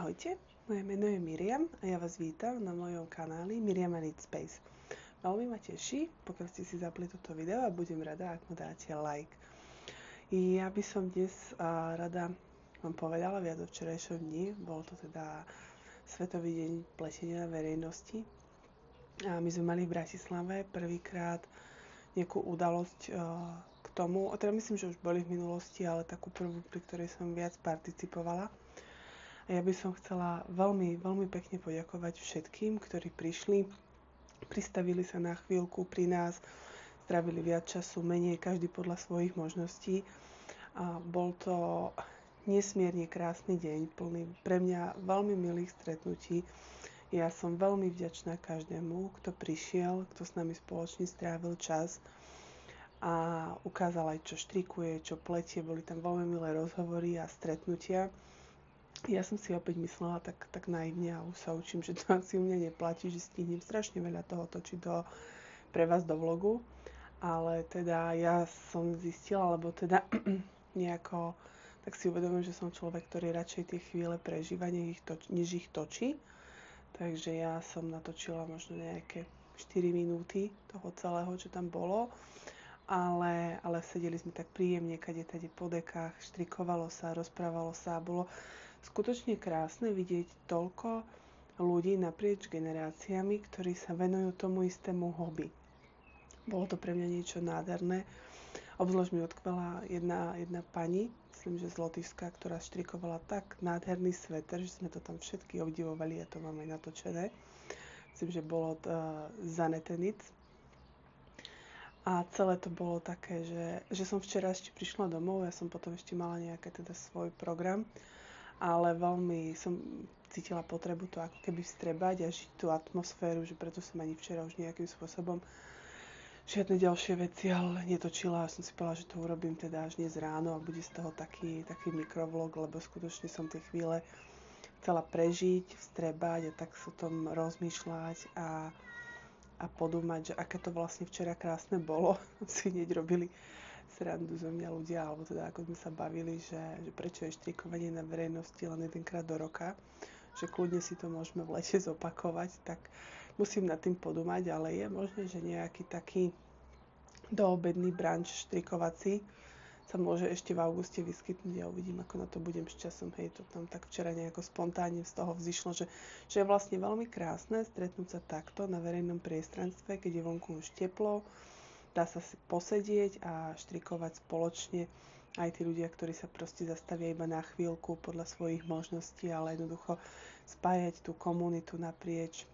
Ahojte, moje meno je Miriam a ja vás vítam na mojom kanáli Miriam and It's Space. Veľmi ma teší, pokiaľ ste si zapli toto video a budem rada, ak mu dáte like. Ja by som dnes rada vám povedala viac o včerajšom dni. Bol to teda Svetový deň pletenia na verejnosti. A my sme mali v Bratislave prvýkrát nejakú udalosť k tomu, teda myslím, že už boli v minulosti, ale takú prvú, pri ktorej som viac participovala. A ja by som chcela veľmi, veľmi pekne poďakovať všetkým, ktorí prišli, pristavili sa na chvíľku pri nás, strávili viac času, menej, každý podľa svojich možností. A bol to nesmierne krásny deň, plný pre mňa veľmi milých stretnutí. Ja som veľmi vďačná každému, kto prišiel, kto s nami spoločne strávil čas a ukázal aj, čo štrikuje, čo pletie. Boli tam veľmi milé rozhovory a stretnutia. Ja som si opäť myslela tak naivne a už sa učím, že to asi u mňa neplatí, že stihnem strašne veľa toho točiť pre vás do vlogu. Ale teda ja som zistila, alebo teda nejako tak si uvedomujem, že som človek, ktorý radšej tie chvíle prežíva, než ich točí. Takže ja som natočila možno nejaké 4 minúty toho celého, čo tam bolo. Ale sedeli sme tak príjemne, kade-tade po dekách, štrikovalo sa, rozprávalo sa. Bolo skutočne krásne vidieť toľko ľudí naprieč generáciami, ktorí sa venujú tomu istému hobby. Bolo to pre mňa niečo nádherné. Obzvlášť mi odkvela jedna pani, myslím, že z Lotyšska, ktorá štrikovala tak nádherný sveter, že sme to tam všetky obdivovali, ja to mám aj natočené. Myslím, že bolo Zanetenit. A celé to bolo také, že som včera ešte prišla domov, ja som potom ešte mala nejaký teda svoj program, ale veľmi som cítila potrebu to ako keby vstrebať a žiť tú atmosféru, že preto som ani včera už nejakým spôsobom žiadne ďalšie veci, ale netočila a som si povedala, že to urobím teda až dnes ráno a bude z toho taký mikrovlog, lebo skutočne som tie chvíle chcela prežiť, vstrebať a tak sa o tom rozmýšľať a podúmať, že aké to vlastne včera krásne bolo. Si hneď robili srandu zo mňa ľudia, alebo teda ako sme sa bavili, že prečo je štrikovanie na verejnosti len jedenkrát do roka, že kľudne si to môžeme v lete zopakovať, tak musím nad tým podúmať, ale je možné, že nejaký taký doobedný branč štrikovací sa môže ešte v auguste vyskytnúť a uvidím, ako na to budem s časom. Hej, to tam tak včera nejako spontánne z toho vzýšlo, že je vlastne veľmi krásne stretnúť sa takto na verejnom priestranstve, keď je vonku už teplo, dá sa si posedieť a štrikovať spoločne. Aj tí ľudia, ktorí sa proste zastavia iba na chvíľku podľa svojich možností, ale jednoducho spájať tú komunitu naprieč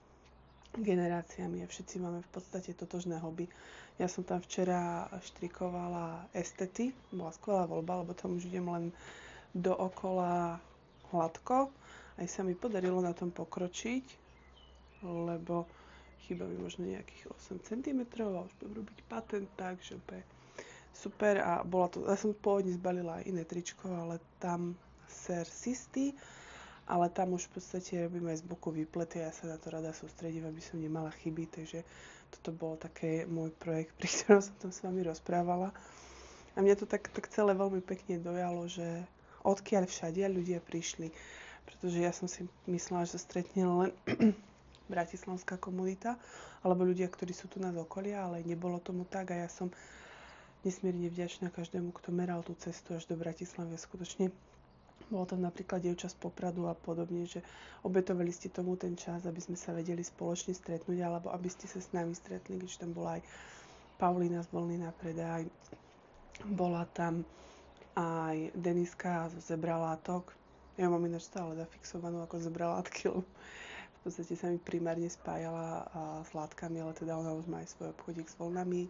generáciami a všetci máme v podstate totožné hobby. Ja som tam včera štrikovala estety, bola skvelá voľba, lebo tam už idem len dookola hladko. Aj sa mi podarilo na tom pokročiť, lebo chýba mi možno nejakých 8 cm a už budem robiť patent, takže super. A ja som pôvodne zbalila aj iné tričko, ale tam Ser Sisty, ale tam už v podstate robím aj z boku výplety a ja sa na to rada sústredím, aby som nemala chyby, takže toto bol také môj projekt, pri ktorom som tam s vami rozprávala. A mňa to tak celé veľmi pekne dojalo, že odkiaľ všade ľudia prišli, pretože ja som si myslela, že sa stretne len bratislavská komunita, alebo ľudia, ktorí sú tu na okolia, ale nebolo tomu tak a ja som nesmierne vďačná každému, kto meral tú cestu až do Bratislavy. Skutočne bolo tam napríklad dievča z Popradu a podobne, že obetovali ste tomu ten čas, aby sme sa vedeli spoločne stretnúť, alebo aby ste sa s nami stretli, keď tam bola aj Paulína z Voľný na predaj, bola tam aj Deniska zo Zebralátok. Ja mám ináč stále zafixovanú ako Zebralátky, lebo v podstate sa mi primárne spájala s látkami, ale teda ona už má aj svoj obchodík s voľnami.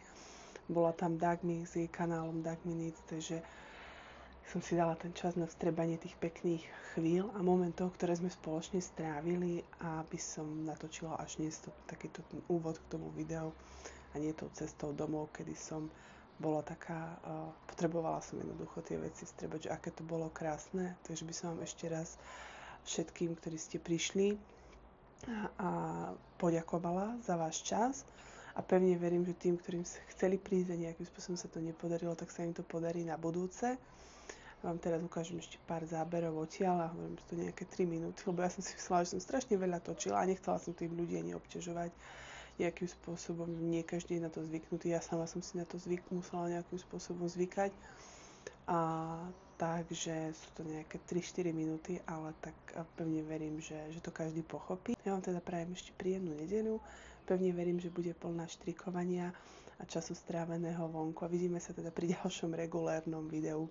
Bola tam Dagmy s jej kanálom Dagminits, takže som si dala ten čas na vstrebanie tých pekných chvíľ a momentov, ktoré sme spoločne strávili, aby som natočila až dnes takýto úvod k tomu videu a nie tou cestou domov, kedy som bola taká, potrebovala som jednoducho tie veci vstrebať, že aké to bolo krásne, takže by som vám ešte raz všetkým, ktorí ste prišli a poďakovala za váš čas a pevne verím, že tým, ktorým chceli prísť a nejakým spôsobom sa to nepodarilo, tak sa im to podarí na budúce. Vám teraz ukážem ešte pár záberov odtiaľ a hovorím, že to nejaké 3 minúty, lebo ja som si myslela, že som strašne veľa točila a nechcela som tým ľudí ani obťažovať nejakým spôsobom. Nie každý je na to zvyknutý, ja sama som si na to musela nejakým spôsobom zvykať. A takže sú to nejaké 3-4 minúty, ale tak pevne verím, že to každý pochopí. Ja vám teda prajem ešte príjemnú nedeľu. Pevne verím, že bude plná štrikovania a času stráveného vonku. A vidíme sa teda pri ďalšom regulérnom videu.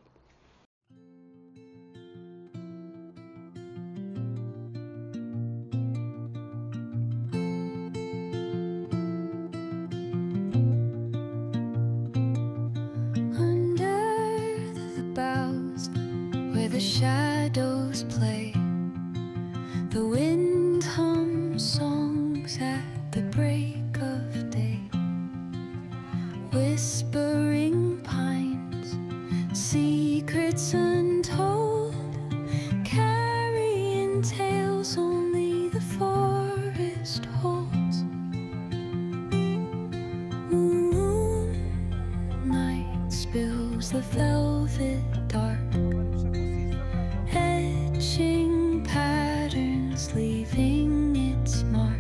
The shadows play, the wind hums songs at the break of day. Whispering pines, secrets untold, carrying tales only the forest holds. Moonlight spills the velvet dark, leaving its mark.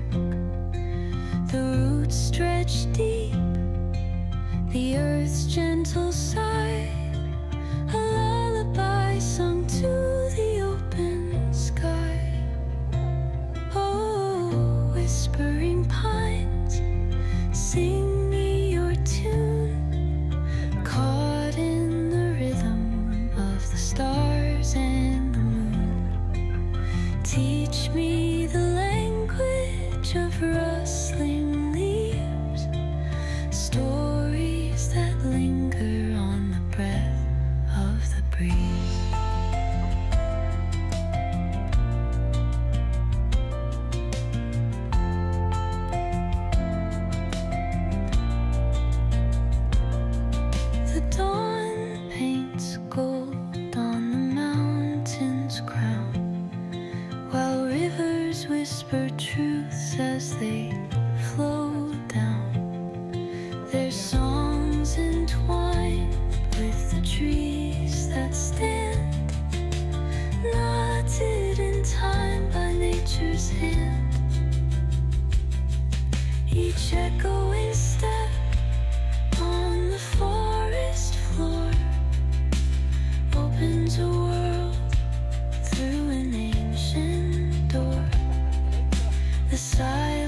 The roots stretch deep, the earth's gentle sigh, a lullaby sung to the open sky. Oh, whispering pines, sing me your tune, caught in the rhythm of the stars and the moon. Teach me the language of rustling leaves, stories that linger on the breath of the breeze. The dawn paints gold on the mountain's crown, while rivers whisper truths as they flow down. Their songs entwined with the trees that stand, knotted in time by nature's hand. Each echoing step on the forest floor opens a world through an ancient door. The silence